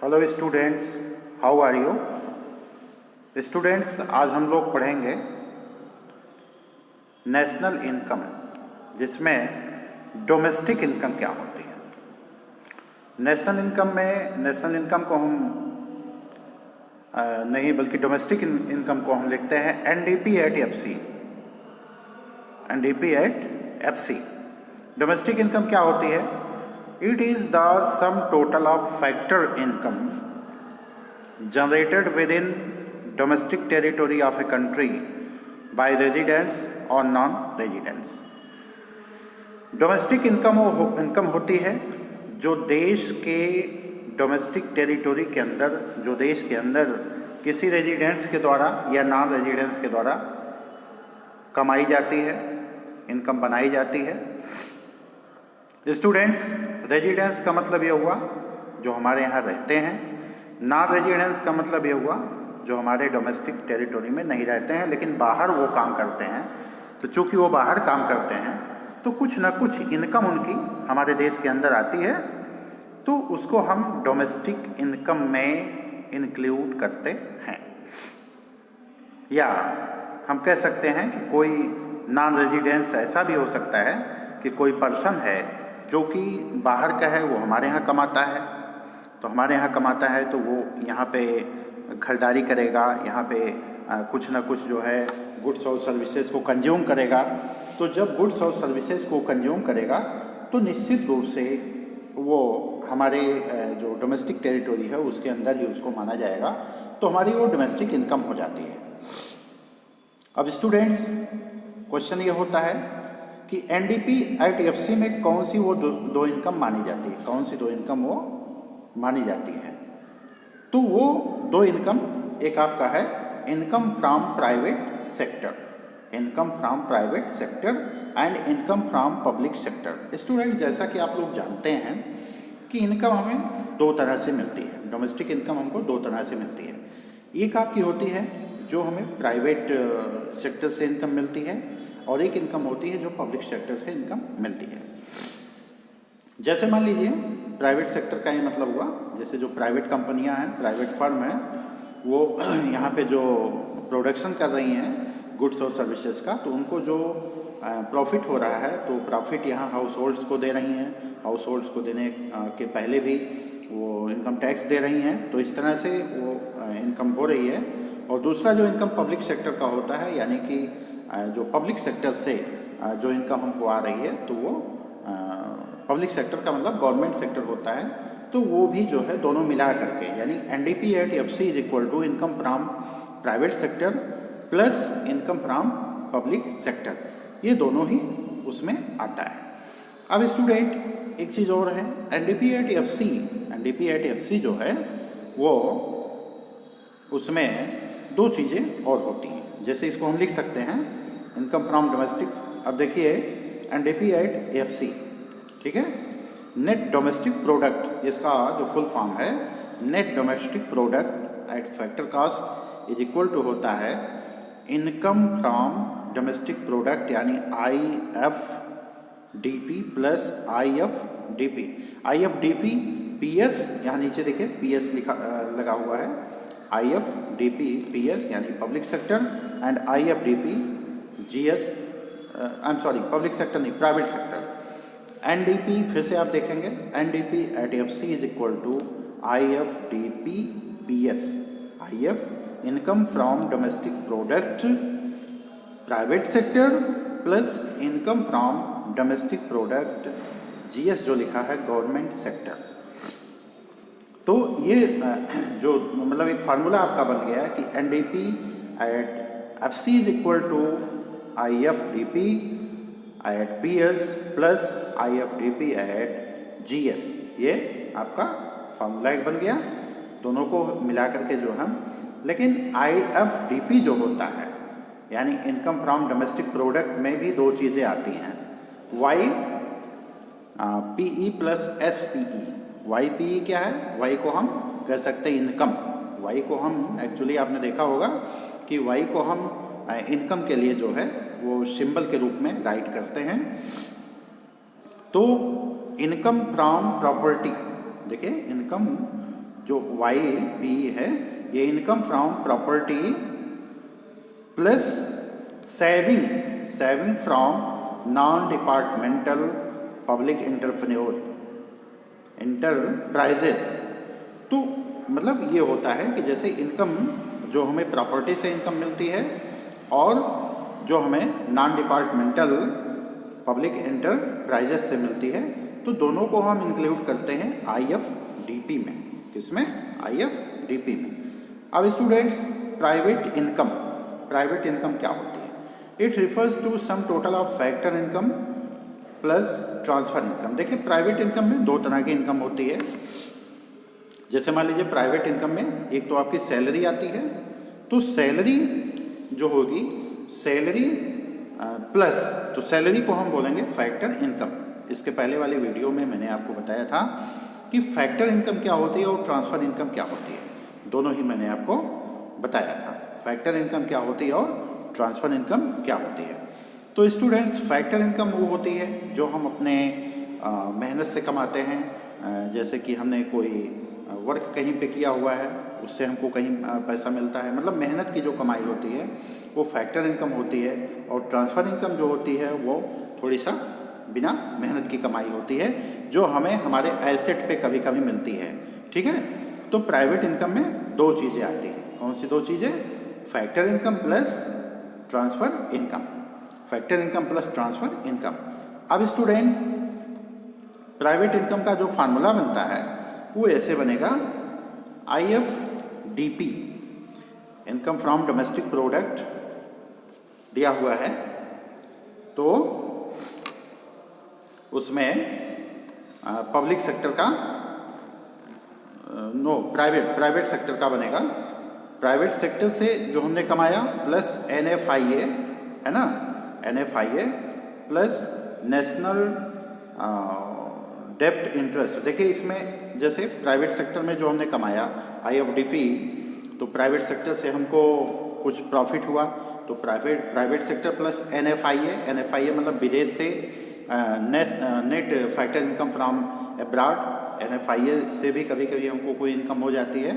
Hello students, how are you? Students, आज हम लोग पढ़ेंगे नेशनल इनकम, जिसमें डोमेस्टिक इनकम क्या होती है। नेशनल इनकम को हम नहीं बल्कि डोमेस्टिक इनकम को हम लिखते हैं NDP at FC. NDP at FC domestic income क्या होती है? It is the some total of factor income generated within domestic territory of a country by residents or non-residents। Domestic income होती है जो देश के डोमेस्टिक टेरिटोरी के अंदर, जो देश के अंदर किसी रेजिडेंट्स के द्वारा या नॉन रेजिडेंट्स के द्वारा कमाई जाती है, इनकम बनाई जाती है। स्टूडेंट्स, रेजिडेंट्स का मतलब ये हुआ जो हमारे यहाँ रहते हैं, नॉन रेजिडेंस का मतलब ये हुआ जो हमारे डोमेस्टिक टेरिटोरी में नहीं रहते हैं लेकिन बाहर वो काम करते हैं। तो चूंकि वो बाहर काम करते हैं तो कुछ ना कुछ इनकम उनकी हमारे देश के अंदर आती है, तो उसको हम डोमेस्टिक इनकम में इंक्लूड करते हैं। या हम कह सकते हैं कि कोई नॉन रेजिडेंट्स ऐसा भी हो सकता है कि कोई पर्सन है जो कि बाहर का है, वो हमारे यहाँ कमाता है, तो हमारे यहाँ कमाता है तो वो यहाँ पे खरीदारी करेगा, यहाँ पे कुछ ना कुछ जो है गुड्स और सर्विसेज को कंज्यूम करेगा। तो जब गुड्स और सर्विसेज को कंज्यूम करेगा तो निश्चित रूप से वो हमारे जो डोमेस्टिक टेरिटोरी है उसके अंदर ही उसको माना जाएगा, तो हमारी वो डोमेस्टिक इनकम हो जाती है। अब स्टूडेंट्स, क्वेश्चन ये होता है कि एनडीपी एट एफसी में कौन सी वो दो इनकम मानी जाती है, कौन सी दो इनकम वो मानी जाती है? तो वो दो इनकम, एक आपका है income from private sector, income from private sector and income from public sector. Student, जैसा कि आप लोग जानते हैं कि इनकम हमें दो तरह से मिलती है, डोमेस्टिक इनकम हमको दो तरह से मिलती है। एक आपकी होती है जो हमें प्राइवेट सेक्टर से इनकम मिलती है और एक इनकम होती है जो पब्लिक सेक्टर से इनकम मिलती है। जैसे मान लीजिए प्राइवेट सेक्टर का ये मतलब हुआ, जैसे जो प्राइवेट कंपनियां हैं, प्राइवेट फर्म हैं, वो यहाँ पे जो प्रोडक्शन कर रही हैं गुड्स और सर्विसेज का, तो उनको जो प्रॉफिट हो रहा है तो प्रॉफिट यहाँ हाउस होल्ड्स को दे रही हैं, हाउस होल्ड्स को देने के पहले भी वो इनकम टैक्स दे रही हैं, तो इस तरह से वो इनकम हो रही है। और दूसरा जो इनकम पब्लिक सेक्टर का होता है, यानी कि जो पब्लिक सेक्टर से जो इनकम हमको आ रही है, तो वो पब्लिक सेक्टर का मतलब गवर्नमेंट सेक्टर होता है, तो वो भी जो है दोनों मिला करके, यानी NDP at FC is equal to income from private sector plus income from public sector, ये दोनों ही उसमें आता है। अब स्टूडेंट, एक चीज़ और है, एनडीपी एट एफसी जो है वो, उसमें दो चीज़ें और होती हैं। जैसे इसको हम लिख सकते हैं इनकम फ्रॉम डोमेस्टिक। अब देखिए एनडीपी एट एफसी, ठीक है, नेट डोमेस्टिक प्रोडक्ट, इसका जो फुल फॉर्म है net domestic product at factor cost is equal to होता है इनकम फ्रॉम डोमेस्टिक प्रोडक्ट, यानी IFDP plus IFDP। IFDP PS, यहाँ नीचे देखिए PS लिखा लगा हुआ है, IFDP PS यानी public sector and IFDP GS, public sector नहीं, प्राइवेट सेक्टर। एनडीपी फिर से आप देखेंगे, NDP at FC is equal to IFDP PS, IF income from domestic product private sector plus income from domestic product GS जो लिखा है government sector. तो ये जो मतलब एक फार्मूला आपका बन गया है कि NDP at FC is equal to IFDP at PS plus IFDP at GS, ये आपका फार्मूला एक बन गया, दोनों को मिला करके जो हम। लेकिन IFDP जो होता है, यानी इनकम फ्रॉम डोमेस्टिक प्रोडक्ट में भी दो चीज़ें आती हैं, YPE प्लस SPE। YPE क्या है? Y को हम कह सकते हैं इनकम, Y को हम एक्चुअली आपने देखा होगा कि Y को हम इनकम के लिए जो है वो सिंबल के रूप में राइट करते हैं। तो इनकम फ्रॉम प्रॉपर्टी, देखिए इनकम जो YP है ये income from property plus saving from non departmental public enterprises. तो मतलब ये होता है कि जैसे इनकम जो हमें प्रॉपर्टी से इनकम मिलती है और जो हमें नॉन डिपार्टमेंटल पब्लिक एंटरप्राइजेज से मिलती है, तो दोनों को हम इंक्लूड करते हैं IFDP में। किसमें? IFDP में। अब स्टूडेंट्स, प्राइवेट इनकम क्या होती है? It refers to sum total of factor income plus transfer income. देखिए, प्राइवेट इनकम में दो तरह की इनकम होती है। जैसे मान लीजिए प्राइवेट इनकम में एक तो आपकी सैलरी आती है, तो सैलरी जो होगी सैलरी प्लस, तो सैलरी को हम बोलेंगे फैक्टर इनकम। इसके पहले वाले वीडियो में मैंने आपको बताया था कि फैक्टर इनकम क्या होती है और ट्रांसफ़र इनकम क्या होती है, दोनों ही मैंने आपको बताया था। फैक्टर इनकम क्या होती है और ट्रांसफ़र इनकम क्या होती है। तो स्टूडेंट्स, फैक्टर इनकम वो होती है जो हम अपने मेहनत से कमाते हैं। जैसे कि हमने कोई वर्क कहीं पे किया हुआ है, उससे हमको कहीं पैसा मिलता है, मतलब मेहनत की जो कमाई होती है वो फैक्टर इनकम होती है। और ट्रांसफ़र इनकम जो होती है वो थोड़ी सा बिना मेहनत की कमाई होती है, जो हमें हमारे एसेट पे कभी कभी मिलती है। ठीक है, तो प्राइवेट इनकम में दो चीज़ें आती हैं। कौन सी दो चीज़ें? Factor income plus transfer income. Factor income plus transfer income. अब स्टूडेंट, प्राइवेट इनकम का जो फार्मूला बनता है वो ऐसे बनेगा, IFDP, income from domestic product दिया हुआ है, तो उसमें पब्लिक सेक्टर का प्राइवेट सेक्टर का बनेगा। प्राइवेट सेक्टर से जो हमने कमाया प्लस NFIA, है ना, NFIA प्लस नेशनल डेप्ट इंटरेस्ट। देखिए, इसमें जैसे प्राइवेट सेक्टर में जो हमने कमाया IFDP, तो प्राइवेट सेक्टर से हमको कुछ प्रॉफिट हुआ, तो प्राइवेट सेक्टर प्लस NFIA मतलब विदेश से net factor income from abroad. NFIA से भी कभी कभी हमको कोई इनकम हो जाती है।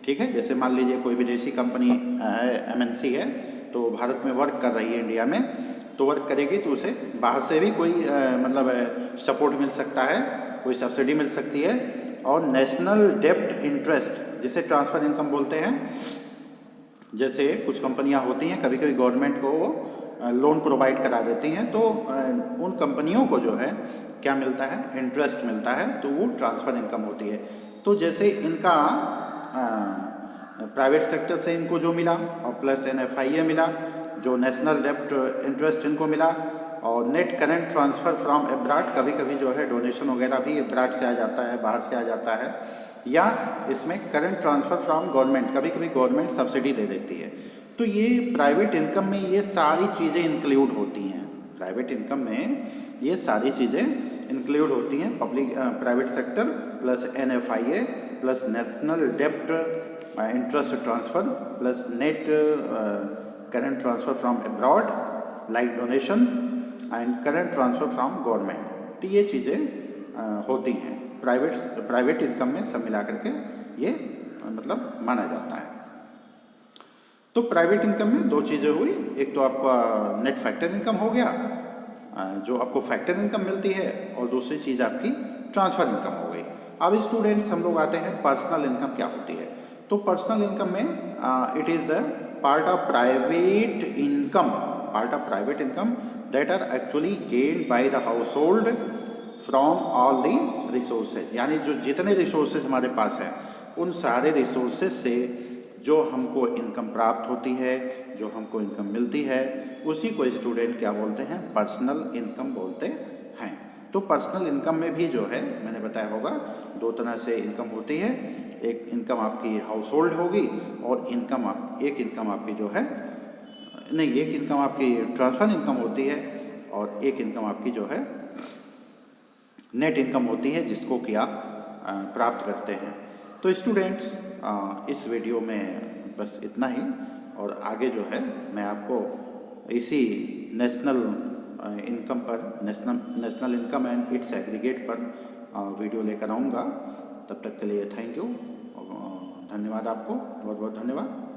ठीक है, जैसे मान लीजिए कोई विदेशी कंपनी है, MNC है, तो भारत में वर्क कर रही है, इंडिया में, तो वर्क करेगी तो उसे बाहर से भी कोई मतलब सपोर्ट मिल सकता है, कोई सब्सिडी मिल सकती है। और नेशनल डेप्ट इंटरेस्ट जिसे ट्रांसफ़र इनकम बोलते हैं। जैसे कुछ कंपनियां होती हैं, कभी कभी गवर्नमेंट को लोन प्रोवाइड करा देती हैं, तो उन कंपनियों को जो है क्या मिलता है? इंटरेस्ट मिलता है, तो वो ट्रांसफ़र इनकम होती है। तो जैसे इनका प्राइवेट सेक्टर से इनको जो मिला और प्लस NFIA मिला, जो नेशनल डेप्ट इंटरेस्ट इनको मिला, और net current transfer from abroad, कभी कभी जो है डोनेशन वगैरह भी अब्रॉड से आ जाता है, बाहर से आ जाता है, या इसमें करंट ट्रांसफ़र फ्रॉम गवर्नमेंट, कभी कभी गवर्नमेंट सब्सिडी दे देती है। तो ये प्राइवेट इनकम में ये सारी चीज़ें इंक्लूड होती हैं। प्राइवेट इनकम में ये सारी चीज़ें इंक्लूड होती हैं। Private sector plus NFIA plus national डेप्ट interest transfer plus net current transfer from abroad like donation and current transfer from government. तो ये चीज़ें होती हैं प्राइवेट इनकम में, सब मिला करके ये मतलब माना जाता है। तो प्राइवेट इनकम में दो चीज़ें हुई, एक तो आपका नेट फैक्टर इनकम हो गया, जो आपको फैक्टर इनकम मिलती है, और दूसरी चीज़ आपकी ट्रांसफ़र इनकम हो गई। अब स्टूडेंट्स, हम लोग आते हैं पर्सनल इनकम क्या होती है। तो पर्सनल इनकम में it is a part of private income that are actually gained by the household from all the resources. यानी जो जितने रिसोर्सेज हमारे पास हैं, उन सारे रिसोर्सेज से जो हमको इनकम प्राप्त होती है, जो हमको इनकम मिलती है, उसी को स्टूडेंट क्या बोलते हैं? पर्सनल इनकम बोलते हैं। तो पर्सनल इनकम में भी जो है, मैंने बताया होगा, दो तरह से इनकम होती है। एक इनकम आपकी हाउस होल्ड होगी, और एक इनकम आपकी जो है एक इनकम आपकी ट्रांसफ़र इनकम होती है, और एक इनकम आपकी जो है नेट इनकम होती है, जिसको कि आप प्राप्त करते हैं। तो स्टूडेंट्स, इस वीडियो में बस इतना ही, और आगे जो है मैं आपको इसी नेशनल इनकम पर, national income and it's aggregate पर वीडियो लेकर आऊँगा। तब तक के लिए थैंक यू। धन्यवाद आपको, बहुत बहुत धन्यवाद।